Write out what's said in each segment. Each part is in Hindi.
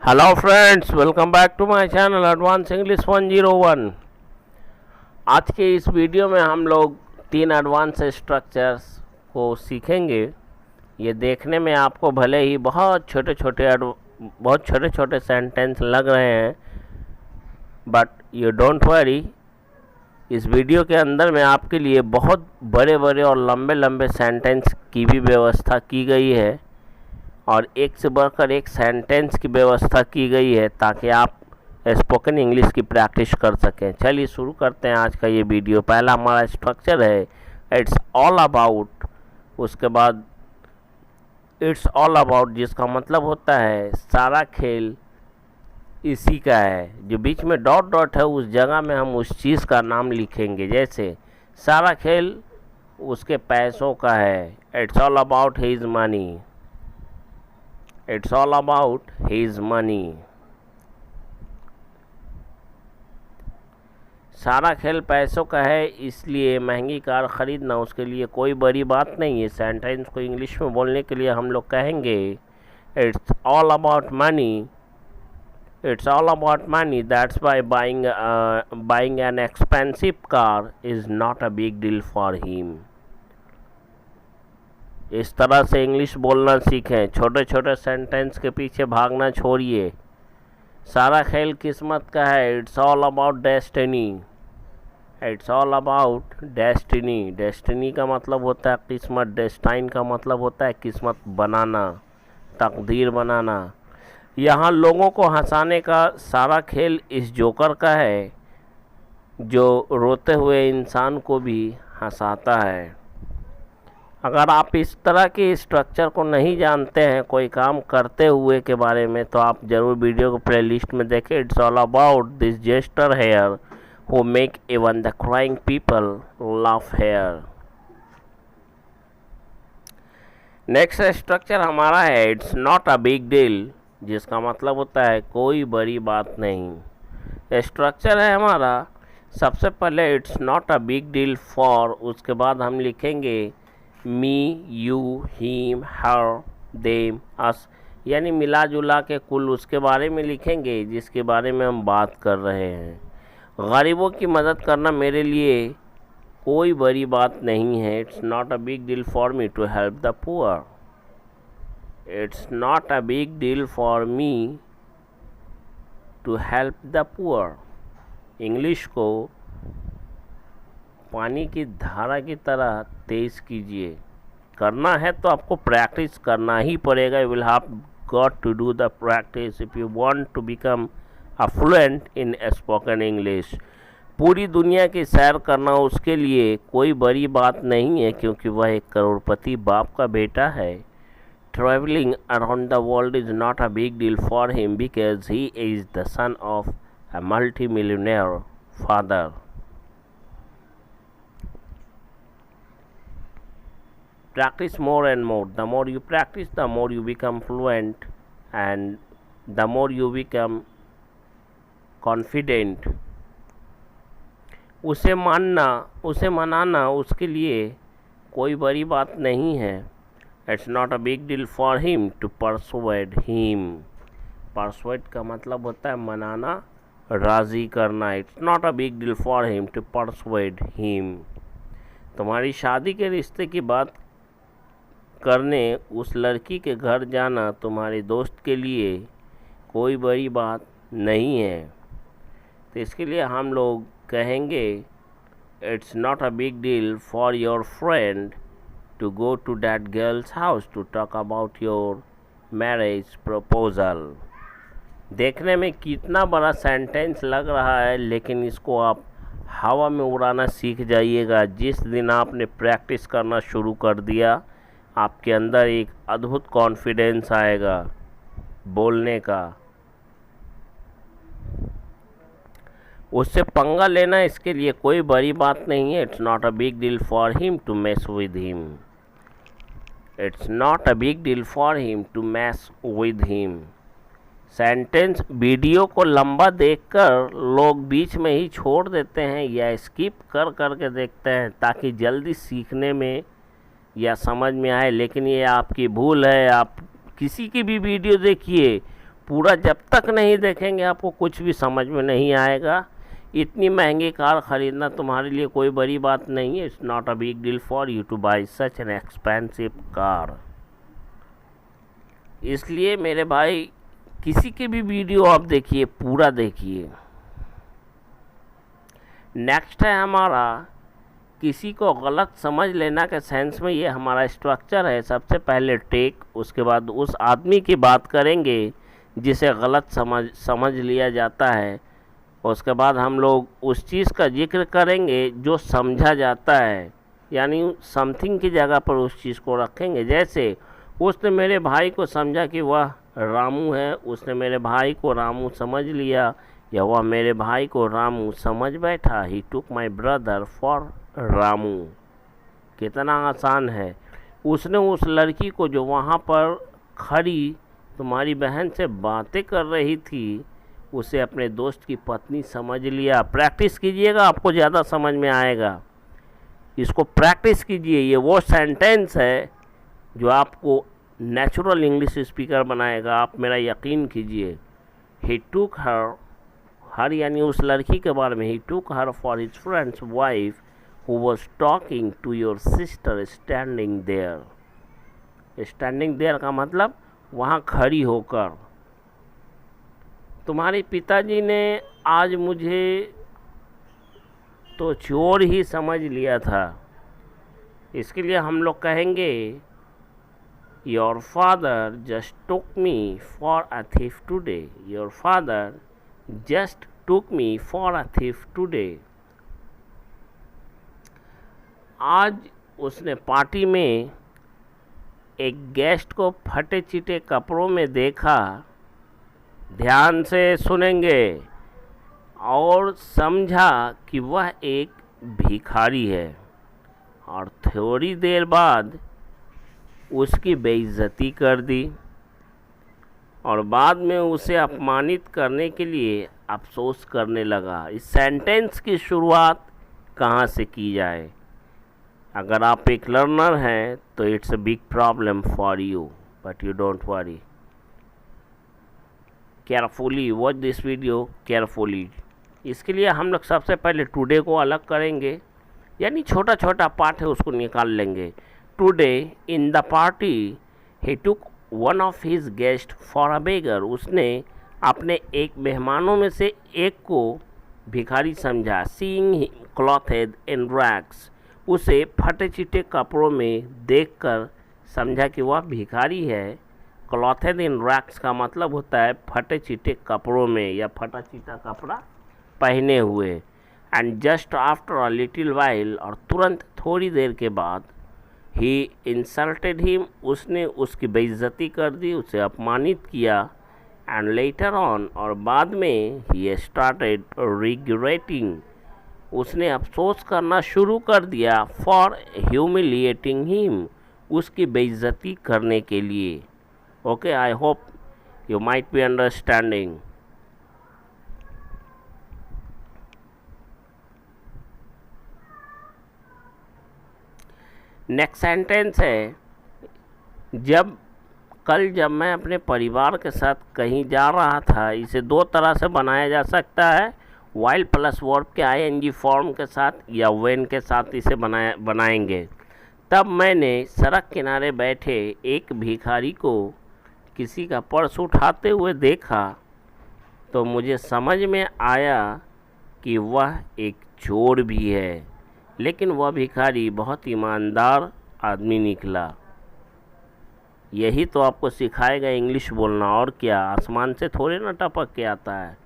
Hello friends, welcome back to my channel advance English 101। आज के इस वीडियो में हम लोग 3 एडवांस स्ट्रक्चर्स को सीखेंगे। ये देखने में आपको भले ही बहुत छोटे छोटे सेंटेंस लग रहे हैं, बट यू डोंट वरी। इस वीडियो के अंदर में आपके लिए बहुत बड़े बड़े और लंबे लंबे सेंटेंस की भी व्यवस्था की गई है और एक से बढ़कर एक सेंटेंस की व्यवस्था की गई है ताकि आप स्पोकन इंग्लिश की प्रैक्टिस कर सकें। चलिए शुरू करते हैं आज का ये वीडियो। पहला हमारा स्ट्रक्चर है इट्स ऑल अबाउट। उसके बाद इट्स ऑल अबाउट, जिसका मतलब होता है सारा खेल इसी का है। जो बीच में डॉट डॉट है उस जगह में हम उस चीज़ का नाम लिखेंगे। जैसे सारा खेल उसके पैसों का है, it's all about his money. It's all about his money. सारा खेल पैसों का है, इसलिए महंगी कार खरीदना उसके लिए कोई बड़ी बात नहीं है। सेंटेंस को इंग्लिश में बोलने के लिए हम लोग कहेंगे It's all about money. It's all about money. That's why buying an expensive car is not a big deal for him. इस तरह से इंग्लिश बोलना सीखें। छोटे छोटे सेंटेंस के पीछे भागना छोड़िए। सारा खेल किस्मत का है, it's all about destiny. It's all about destiny. Destiny का मतलब होता है किस्मत, डेस्टाइन का मतलब होता है किस्मत बनाना, तकदीर बनाना। यहाँ लोगों को हंसाने का सारा खेल इस जोकर का है जो रोते हुए इंसान को भी हंसाता है। अगर आप इस तरह के स्ट्रक्चर को नहीं जानते हैं कोई काम करते हुए के बारे में, तो आप ज़रूर वीडियो को प्लेलिस्ट में देखें। It's all about this jester here who make even the crying people laugh here. Next structure हमारा है it's not a big deal, जिसका मतलब होता है कोई बड़ी बात नहीं। स्ट्रक्चर है हमारा, सबसे पहले it's not a big deal for, उसके बाद हम लिखेंगे मी, यू, हिम, हर, देम, अस, यानी मिला जुला के कुल उसके बारे में लिखेंगे जिसके बारे में हम बात कर रहे हैं। गरीबों की मदद करना मेरे लिए कोई बड़ी बात नहीं है। It's not a big deal for me to help the poor. It's not a big deal for me to help the poor. English को पानी की धारा की तरह तेज कीजिए। करना है तो आपको प्रैक्टिस करना ही पड़ेगा। You will have got to do the practice if you want to become a fluent in spoken English. पूरी दुनिया की सैर करना उसके लिए कोई बड़ी बात नहीं है, क्योंकि वह एक करोड़पति बाप का बेटा है। Travelling around the world is not a big deal for him because he is the son of a multi millionaire father. Practice more and more. The more you practice, the more you become fluent and the more you become confident. उसे मनाना उसके लिए कोई बड़ी बात नहीं है। It's not a big deal for him to persuade him. Persuade का मतलब होता है मनाना, राज़ी करना। It's not a big deal for him to persuade him. तुम्हारी शादी के रिश्ते की बात करने उस लड़की के घर जाना तुम्हारे दोस्त के लिए कोई बड़ी बात नहीं है। तो इसके लिए हम लोग कहेंगे it's not a big deal for your friend to go to that girl's house to talk about your marriage proposal. देखने में कितना बड़ा सेंटेंस लग रहा है, लेकिन इसको आप हवा में उड़ाना सीख जाइएगा। जिस दिन आपने प्रैक्टिस करना शुरू कर दिया, आपके अंदर एक अद्भुत कॉन्फिडेंस आएगा बोलने का। उससे पंगा लेना इसके लिए कोई बड़ी बात नहीं है। It's not a big deal for him to mess with him. It's not a big deal for him to mess with him. Sentence video को लंबा देखकर लोग बीच में ही छोड़ देते हैं या स्किप कर करके देखते हैं ताकि जल्दी सीखने में या समझ में आए, लेकिन ये आपकी भूल है। आप किसी की भी वीडियो देखिए, पूरा जब तक नहीं देखेंगे आपको कुछ भी समझ में नहीं आएगा। इतनी महंगी कार ख़रीदना तुम्हारे लिए कोई बड़ी बात नहीं है। It's not a big deal for you two by such an expensive car. इसलिए मेरे भाई किसी के भी वीडियो आप देखिए, पूरा देखिए। नेक्स्ट है हमारा किसी को गलत समझ लेना के सेंस में, ये हमारा स्ट्रक्चर है। सबसे पहले टेक, उसके बाद उस आदमी की बात करेंगे जिसे गलत समझ लिया जाता है। उसके बाद हम लोग उस चीज़ का जिक्र करेंगे जो समझा जाता है, यानी समथिंग की जगह पर उस चीज़ को रखेंगे। जैसे उसने मेरे भाई को समझा कि वह रामू है, उसने मेरे भाई को रामू समझ लिया, या वह मेरे भाई को रामू समझ बैठा। ही टुक माई ब्रदर फॉर रामू। कितना आसान है। उसने उस लड़की को जो वहाँ पर खड़ी तुम्हारी बहन से बातें कर रही थी, उसे अपने दोस्त की पत्नी समझ लिया। प्रैक्टिस कीजिएगा, आपको ज़्यादा समझ में आएगा। इसको प्रैक्टिस कीजिए। ये वो सेंटेंस है जो आपको नेचुरल इंग्लिश स्पीकर बनाएगा, आप मेरा यकीन कीजिए। ही टुक हर यानी उस लड़की के बारे में। He took her for his friend's wife who was talking to your sister standing there. Standing there का मतलब वहाँ खड़ी होकर। तुम्हारे पिताजी ने आज मुझे तो चोर ही समझ लिया था। इसके लिए हम लोग कहेंगे your father just took me for a thief today. Your father just took me for a thief today. आज उसने पार्टी में एक गेस्ट को फटे चिटे कपड़ों में देखा। ध्यान से सुनेंगे। और समझा कि वह एक भिखारी है, और थोड़ी देर बाद उसकी बेइज्जती कर दी, और बाद में उसे अपमानित करने के लिए अफसोस करने लगा। इस सेंटेंस की शुरुआत कहाँ से की जाए? अगर आप एक लर्नर हैं तो it's a big problem for you, but you don't worry. Carefully watch this video carefully. इसके लिए हम लोग सबसे पहले टुडे को अलग करेंगे, यानी छोटा छोटा पार्ट है उसको निकाल लेंगे। Today in the party he took one of his guest for a beggar. उसने अपने एक मेहमानों में से एक को भिखारी समझा। सीइंग हिम क्लॉथेड इन रैग्स, उसे फटे चिटे कपड़ों में देखकर समझा कि वह भिखारी है। क्लॉथेड इन रैग्स का मतलब होता है फटे चिटे कपड़ों में या फटा चिटा कपड़ा पहने हुए। And just after a little while, और तुरंत थोड़ी देर के बाद, ही इंसल्टेड हिम, उसने उसकी बेइज्जती कर दी, उसे अपमानित किया। एंड लेटर ऑन, और बाद में, ही स्टार्टेड रिग्रेटिंग, उसने अफसोस करना शुरू कर दिया। फॉर ह्यूमिलिएटिंग हिम, उसकी बेइज्जती करने के लिए। Okay, I hope you might be understanding. Next sentence है जब मैं अपने परिवार के साथ कहीं जा रहा था। इसे दो तरह से बनाया जा सकता है, वाइल प्लस वर्ब के आईएनजी फॉर्म के साथ, या व्हेन के साथ इसे बनाएंगे। तब मैंने सड़क किनारे बैठे एक भिखारी को किसी का पर्स उठाते हुए देखा, तो मुझे समझ में आया कि वह एक चोर भी है, लेकिन वह भिखारी बहुत ईमानदार आदमी निकला। यही तो आपको सिखाएगा इंग्लिश बोलना, और क्या, आसमान से थोड़े ना टपक के आता है।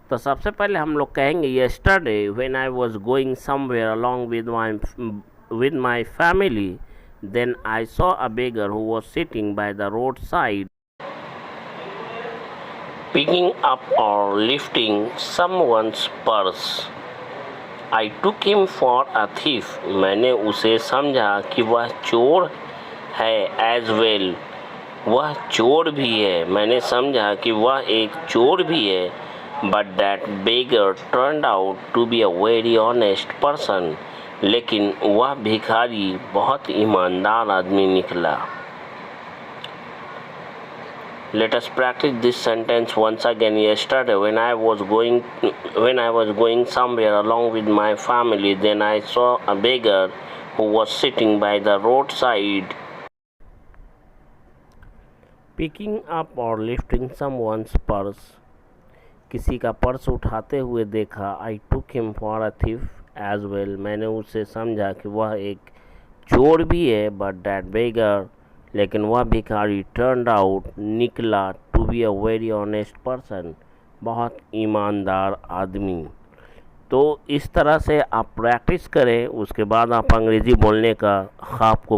तो सबसे पहले हम लोग कहेंगे yesterday when I was going somewhere along with my family, then I saw a beggar who was sitting by the road side picking up और lifting someone's purse. I took him for a thief, मैंने उसे समझा कि वह चोर है। एज वेल, वह चोर भी है, मैंने समझा कि वह एक चोर भी है। But that beggar turned out to be a very honest person, लेकिन वह भिखारी बहुत ईमानदार आदमी निकला। Let us practice this sentence once again. Yesterday, when I was going somewhere along with my family, then I saw a beggar who was sitting by the roadside. Picking up or lifting someone's purse. किसी का पर्स उठाते हुए देखा. I took him for a thief as well. मैंने उसे समझा कि वह एक चोर भी है. But that beggar, लेकिन वह भिखारी turned out, निकला, to be a very honest person, बहुत ईमानदार आदमी. तो इस तरह से आप प्रैक्टिस करें, उसके बाद आप अंग्रेज़ी बोलने का ख्वाब को